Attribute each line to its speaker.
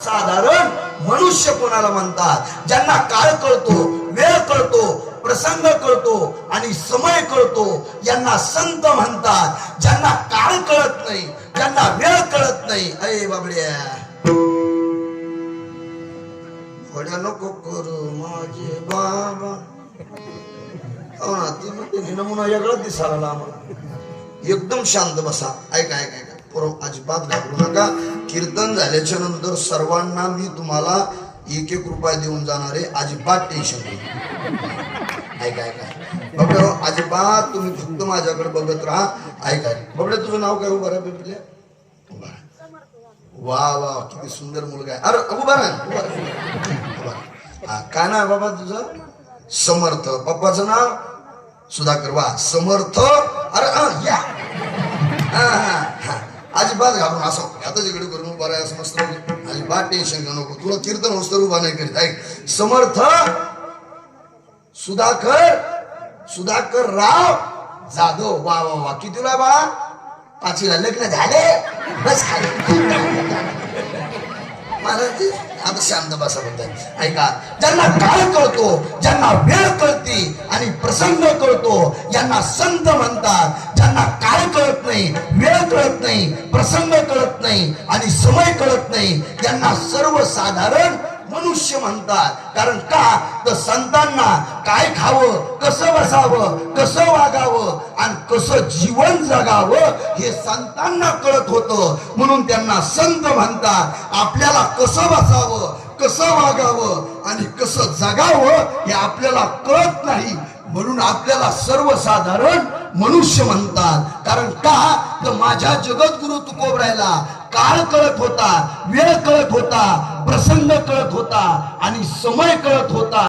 Speaker 1: साधारण मनुष्य कोणाला म्हणतात? ज्यांना काळ कळतो, वेळ कळतो, प्रसंग कळतो आणि समय कळतो यांना संत म्हणतात. ज्यांना काळ कळत नाही, ज्यांना वेळ कळत नाही, अरे बाबड्या घोड्या नको करू माझे बाबा. हो ना, ती म्हणते नमुना वेगळाच दिसायला आम्हाला. एकदम शांत बसा. ऐका ऐका ऐका, अजिबात घाबरू नका. कीर्तन झाल्याच्या नंतर सर्वांना मी तुम्हाला 1-1 रुपया देऊन जाणार आहे. अजिबात टेन्शन नाही. ऐका ऐका बबड्या, अजिबात तुम्ही फक्त माझ्याकडे बघत राहा. ऐका बबड्या, तुझं नाव काय? उभा राहा बिबल्या. वा वा, किती सुंदर मुलगा आहे. अरे उभा राहा. काय नाव बाबा तुझं? समर्थ. पप्पाचं नाव? सुधाकर. वा, समर्थ. अरे या. अजिबात घाबरून असं आता जिकडे करून उभा राहा असं मस्त. अजिबात टेन्शन घेऊ नको. तुला कीर्तन होस्तर उभा नाही करीत. ऐक, समर्थ सुधाकर राव जाधव. वा वा वा, कितीला बा? 5वीला. लग्न झाले? बस खाली. महाराज आता शांत बसा म्हणतात. ऐका, ज्यांना काळ कळतो, ज्यांना वेळ कळती आणि प्रसंग कळतो यांना संत म्हणतात. ज्यांना काळ कळत नाही, वेळ कळत नाही, प्रसंग कळत नाही आणि समय कळत नाही यांना सर्वसाधारण मनुष्य म्हणतात. कारण का तर संतांना काय खावं, कसं बसावं, कसं वागावं आणि कसं जीवन जगावं हे संतांना कळत होतं, म्हणून त्यांना संत म्हणतात. आपल्याला कसं बसावं, कसं वागावं आणि कसं जगावं हे आपल्याला कळत नाही, म्हणून आपल्याला सर्वसाधारण मनुष्य म्हणतात. कारण का तर माझ्या जगद्गुरु तुकोबरायला काळ कळत होता, वेळ कळत होता, प्रसंग कळत होता आणि समय कळत होता.